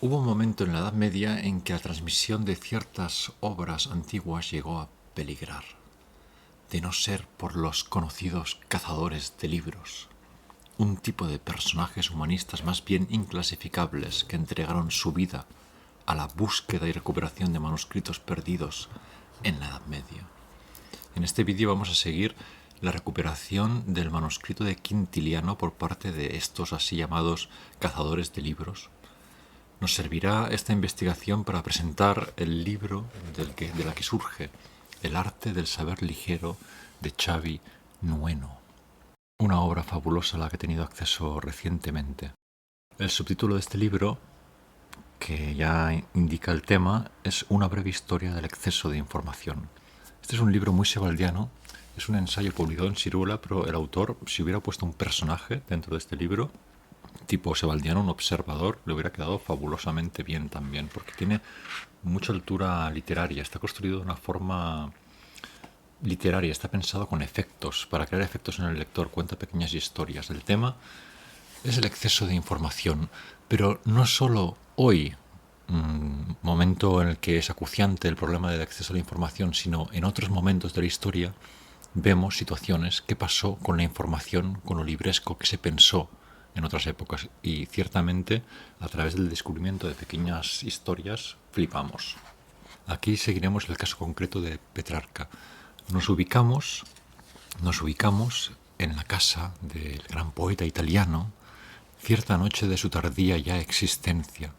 Hubo un momento en la Edad Media en que la transmisión de ciertas obras antiguas llegó a peligrar, de no ser por los conocidos cazadores de libros, un tipo de personajes humanistas más bien inclasificables que entregaron su vida a la búsqueda y recuperación de manuscritos perdidos en la Edad Media. En este vídeo vamos a seguir la recuperación del manuscrito de Quintiliano por parte de estos así llamados cazadores de libros. Nos servirá esta investigación para presentar el libro de la que surge El arte del saber ligero de Xavi Nueno, una obra fabulosa a la que he tenido acceso recientemente. El subtítulo de este libro, que ya indica el tema, es Una breve historia del exceso de información. Este es un libro muy sebaldiano, es un ensayo publicado en Siruela, pero el autor, si hubiera puesto un personaje dentro de este libro, tipo sebaldiano, un observador, le hubiera quedado fabulosamente bien también, porque tiene mucha altura literaria, está construido de una forma literaria, está pensado con efectos, para crear efectos en el lector, cuenta pequeñas historias. El tema es el exceso de información, pero no solo hoy, momento en el que es acuciante el problema del exceso de información, sino en otros momentos de la historia vemos situaciones que pasó con la información, con lo libresco que se pensó en otras épocas, y ciertamente a través del descubrimiento de pequeñas historias flipamos. Aquí seguiremos el caso concreto de Petrarca. Nos ubicamos en la casa del gran poeta italiano, cierta noche de su tardía ya existencia.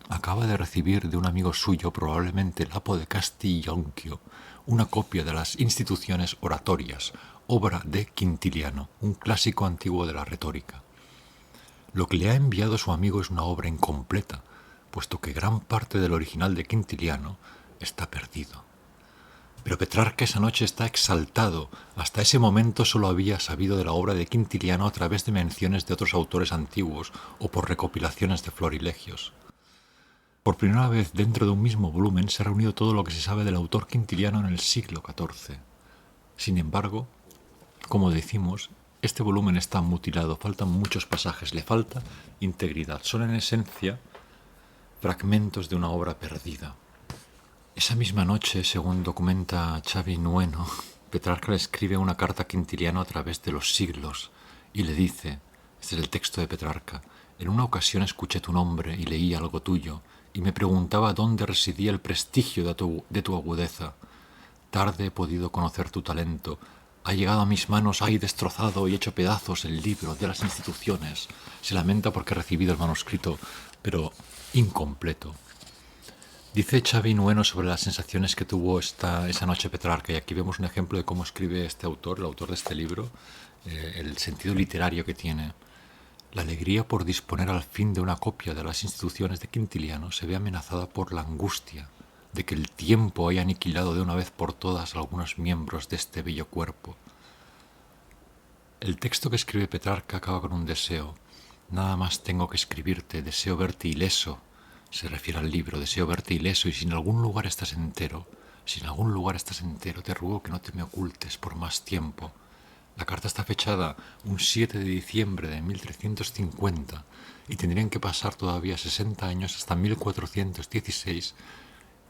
Acaba de recibir de un amigo suyo, probablemente Lapo de Castiglionchio, una copia de las Instituciones Oratorias, obra de Quintiliano, un clásico antiguo de la retórica. Lo que le ha enviado su amigo es una obra incompleta, puesto que gran parte del original de Quintiliano está perdido. Pero Petrarca esa noche está exaltado. Hasta ese momento solo había sabido de la obra de Quintiliano a través de menciones de otros autores antiguos o por recopilaciones de florilegios. Por primera vez dentro de un mismo volumen se ha reunido todo lo que se sabe del autor quintiliano en el siglo XIV. Sin embargo, como decimos, este volumen está mutilado, faltan muchos pasajes, le falta integridad. Son en esencia fragmentos de una obra perdida. Esa misma noche, según documenta Xavi Nueno, Petrarca le escribe una carta a Quintiliano a través de los siglos y le dice, este es el texto de Petrarca: en una ocasión escuché tu nombre y leí algo tuyo, y me preguntaba dónde residía el prestigio de tu agudeza. Tarde he podido conocer tu talento. Ha llegado a mis manos, hay destrozado y hecho pedazos el libro de las instituciones. Se lamenta porque ha recibido el manuscrito, pero incompleto. Dice Xavi Nueno sobre las sensaciones que tuvo esa noche Petrarca, y aquí vemos un ejemplo de cómo escribe este autor, el autor de este libro, el sentido literario que tiene. La alegría por disponer al fin de una copia de las Instituciones de Quintiliano se ve amenazada por la angustia de que el tiempo haya aniquilado de una vez por todas algunos miembros de este bello cuerpo. El texto que escribe Petrarca acaba con un deseo. Nada más tengo que escribirte, deseo verte ileso. Se refiere al libro, deseo verte ileso, y si en algún lugar estás entero, te ruego que no te me ocultes por más tiempo. La carta está fechada un 7 de diciembre de 1350 y tendrían que pasar todavía 60 años hasta 1416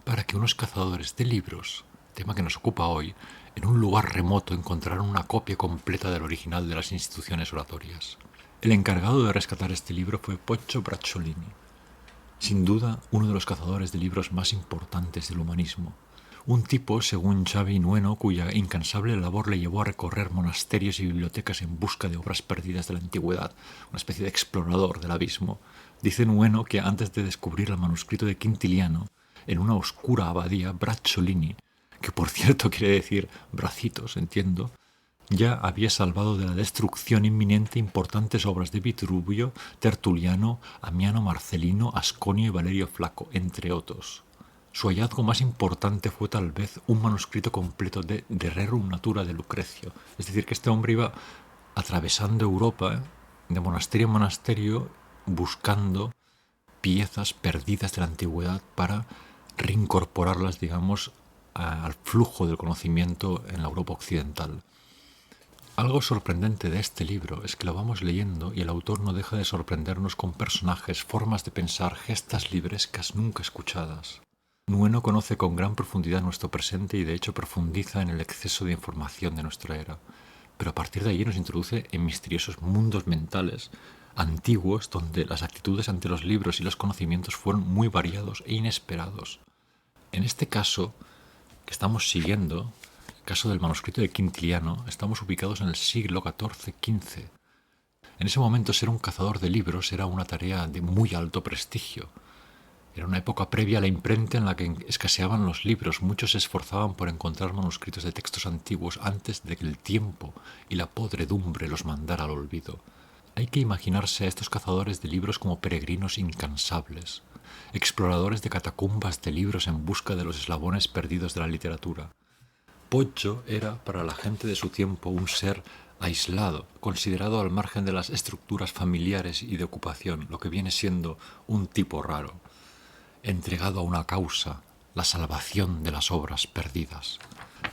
para que unos cazadores de libros, tema que nos ocupa hoy, en un lugar remoto encontraran una copia completa del original de las Instituciones Oratorias. El encargado de rescatar este libro fue Poggio Bracciolini, sin duda uno de los cazadores de libros más importantes del humanismo. Un tipo, según Xavi Nueno, cuya incansable labor le llevó a recorrer monasterios y bibliotecas en busca de obras perdidas de la antigüedad, una especie de explorador del abismo. Dice Nueno que antes de descubrir el manuscrito de Quintiliano, en una oscura abadía, Bracciolini, que por cierto quiere decir bracitos, entiendo, ya había salvado de la destrucción inminente importantes obras de Vitruvio, Tertuliano, Amiano Marcelino, Asconio y Valerio Flaco, entre otros. Su hallazgo más importante fue tal vez un manuscrito completo de De Rerum Natura de Lucrecio. Es decir, que este hombre iba atravesando Europa, de monasterio en monasterio, buscando piezas perdidas de la antigüedad para reincorporarlas, digamos, al flujo del conocimiento en la Europa occidental. Algo sorprendente de este libro es que lo vamos leyendo y el autor no deja de sorprendernos con personajes, formas de pensar, gestas librescas nunca escuchadas. Nueno conoce con gran profundidad nuestro presente y de hecho profundiza en el exceso de información de nuestra era, pero a partir de allí nos introduce en misteriosos mundos mentales antiguos donde las actitudes ante los libros y los conocimientos fueron muy variados e inesperados. En este caso que estamos siguiendo, el caso del manuscrito de Quintiliano, estamos ubicados en el siglo XIV-XV. En ese momento ser un cazador de libros era una tarea de muy alto prestigio. Era una época previa a la imprenta en la que escaseaban los libros. Muchos se esforzaban por encontrar manuscritos de textos antiguos antes de que el tiempo y la podredumbre los mandara al olvido. Hay que imaginarse a estos cazadores de libros como peregrinos incansables, exploradores de catacumbas de libros en busca de los eslabones perdidos de la literatura. Poggio era, para la gente de su tiempo, un ser aislado, considerado al margen de las estructuras familiares y de ocupación, lo que viene siendo un tipo raro, entregado a una causa, la salvación de las obras perdidas.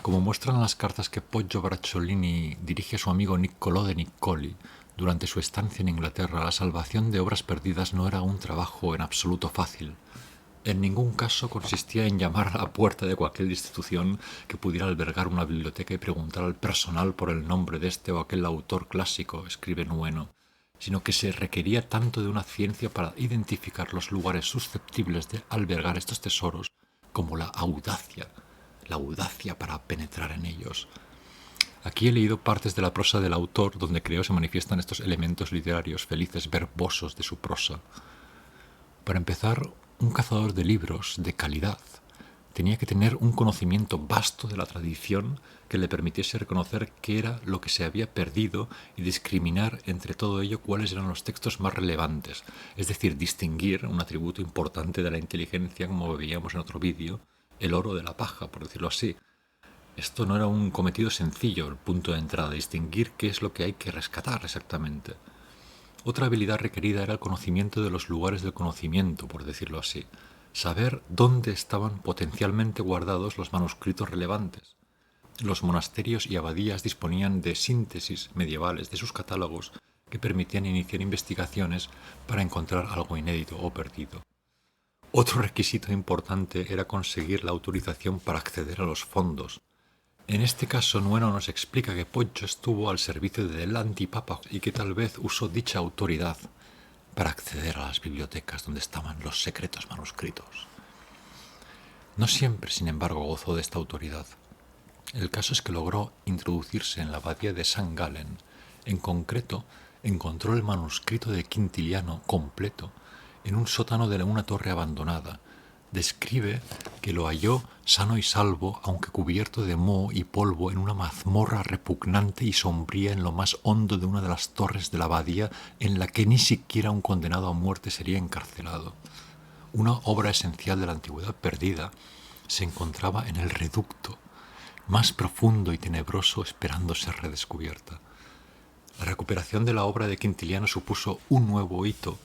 Como muestran las cartas que Poggio Bracciolini dirige a su amigo Niccolò de Niccoli, durante su estancia en Inglaterra, la salvación de obras perdidas no era un trabajo en absoluto fácil. En ningún caso consistía en llamar a la puerta de cualquier institución que pudiera albergar una biblioteca y preguntar al personal por el nombre de este o aquel autor clásico, escribe Nueno, sino que se requería tanto de una ciencia para identificar los lugares susceptibles de albergar estos tesoros como la audacia para penetrar en ellos. Aquí he leído partes de la prosa del autor donde creo se manifiestan estos elementos literarios felices, verbosos de su prosa. Para empezar, un cazador de libros de calidad tenía que tener un conocimiento vasto de la tradición que le permitiese reconocer qué era lo que se había perdido y discriminar entre todo ello cuáles eran los textos más relevantes, es decir, distinguir, un atributo importante de la inteligencia, como veíamos en otro vídeo, el oro de la paja, por decirlo así. Esto no era un cometido sencillo, el punto de entrada, distinguir qué es lo que hay que rescatar exactamente. Otra habilidad requerida era el conocimiento de los lugares del conocimiento, por decirlo así. Saber dónde estaban potencialmente guardados los manuscritos relevantes. Los monasterios y abadías disponían de síntesis medievales de sus catálogos que permitían iniciar investigaciones para encontrar algo inédito o perdido. Otro requisito importante era conseguir la autorización para acceder a los fondos. En este caso, Nueno nos explica que Poggio estuvo al servicio del antipapa y que tal vez usó dicha autoridad para acceder a las bibliotecas donde estaban los secretos manuscritos. No siempre, sin embargo, gozó de esta autoridad. El caso es que logró introducirse en la abadía de San Galen. En concreto, encontró el manuscrito de Quintiliano completo en un sótano de una torre abandonada. Describe que lo halló sano y salvo, aunque cubierto de moho y polvo, en una mazmorra repugnante y sombría en lo más hondo de una de las torres de la abadía, en la que ni siquiera un condenado a muerte sería encarcelado. Una obra esencial de la antigüedad perdida se encontraba en el reducto, más profundo y tenebroso, esperando ser redescubierta. La recuperación de la obra de Quintiliano supuso un nuevo hito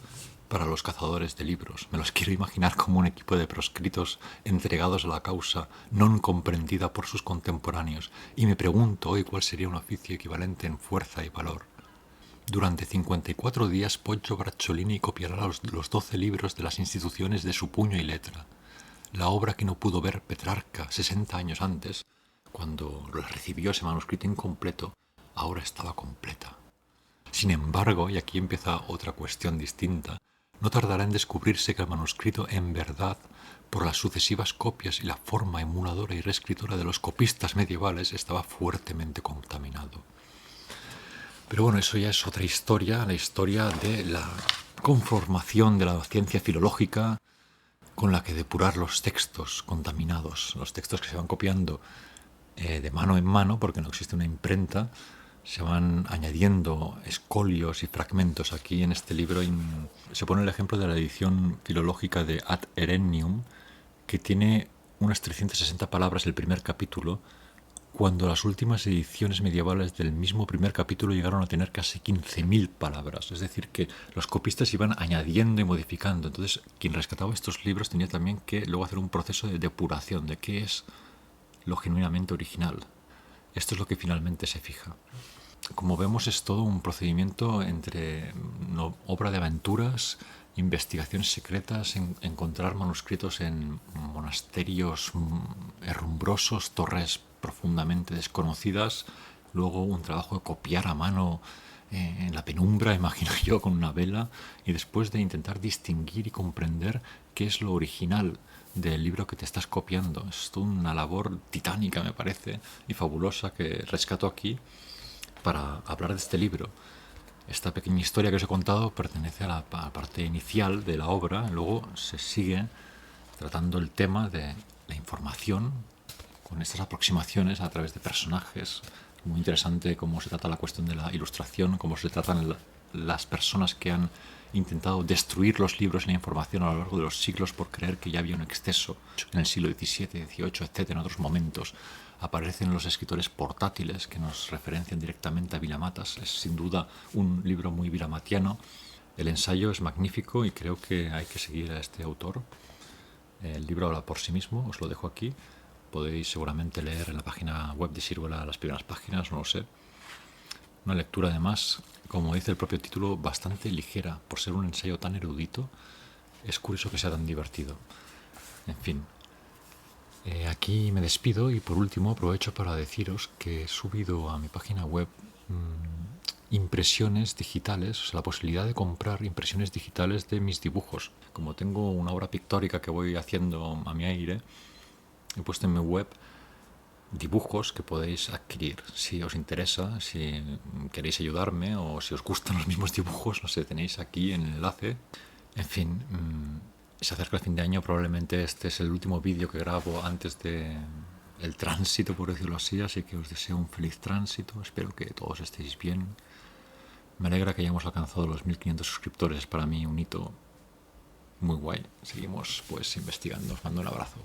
para los cazadores de libros. Me los quiero imaginar como un equipo de proscritos entregados a la causa non comprendida por sus contemporáneos, y me pregunto hoy cuál sería un oficio equivalente en fuerza y valor. Durante 54 días Poggio Bracciolini copiará los 12 libros de las instituciones de su puño y letra. La obra que no pudo ver Petrarca 60 años antes, cuando recibió ese manuscrito incompleto, ahora estaba completa. Sin embargo, y aquí empieza otra cuestión distinta, no tardará en descubrirse que el manuscrito en verdad, por las sucesivas copias y la forma emuladora y reescritora de los copistas medievales, estaba fuertemente contaminado. Pero bueno, eso ya es otra historia, la historia de la conformación de la ciencia filológica con la que depurar los textos contaminados, los textos que se van copiando de mano en mano, porque no existe una imprenta, se van añadiendo escolios y fragmentos. Aquí en este libro se pone el ejemplo de la edición filológica de Ad Erennium, que tiene unas 360 palabras el primer capítulo, cuando las últimas ediciones medievales del mismo primer capítulo llegaron a tener casi 15.000 palabras. Es decir, que los copistas iban añadiendo y modificando. Entonces, quien rescataba estos libros tenía también que luego hacer un proceso de depuración de qué es lo genuinamente original. Esto es lo que finalmente se fija. como vemos, es todo un procedimiento entre obra de aventuras, investigaciones secretas, encontrar manuscritos en monasterios herrumbrosos, torres profundamente desconocidas, luego un trabajo de copiar a mano en la penumbra, imagino yo, con una vela, y después de intentar distinguir y comprender qué es lo original del libro que te estás copiando. Es toda una labor titánica, me parece, y fabulosa, que rescato aquí para hablar de este libro. Esta pequeña historia que os he contado pertenece a la parte inicial de la obra, luego se sigue tratando el tema de la información con estas aproximaciones a través de personajes. Muy interesante cómo se trata la cuestión de la ilustración, cómo se tratan las personas que han intentado destruir los libros y la información a lo largo de los siglos por creer que ya había un exceso en el siglo XVII, XVIII, etc., en otros momentos. Aparecen los escritores portátiles que nos referencian directamente a Vilamatas. Es sin duda un libro muy vilamatiano. El ensayo es magnífico y creo que hay que seguir a este autor. El libro habla por sí mismo, os lo dejo aquí. Podéis seguramente leer en la página web de Sirgola las primeras páginas, no lo sé. Una lectura además, como dice el propio título, bastante ligera. Por ser un ensayo tan erudito, es curioso que sea tan divertido. En fin, aquí me despido y por último aprovecho para deciros que he subido a mi página web impresiones digitales, o sea, la posibilidad de comprar impresiones digitales de mis dibujos. Como tengo una obra pictórica que voy haciendo a mi aire, he puesto en mi web dibujos que podéis adquirir si os interesa, si queréis ayudarme o si os gustan los mismos dibujos, no sé, tenéis aquí en el enlace. En fin, se acerca el fin de año, probablemente este es el último vídeo que grabo antes de el tránsito, por decirlo así que os deseo un feliz tránsito, espero que todos estéis bien. Me alegra que hayamos alcanzado los 1500 suscriptores, para mí un hito muy guay. Seguimos pues investigando, os mando un abrazo.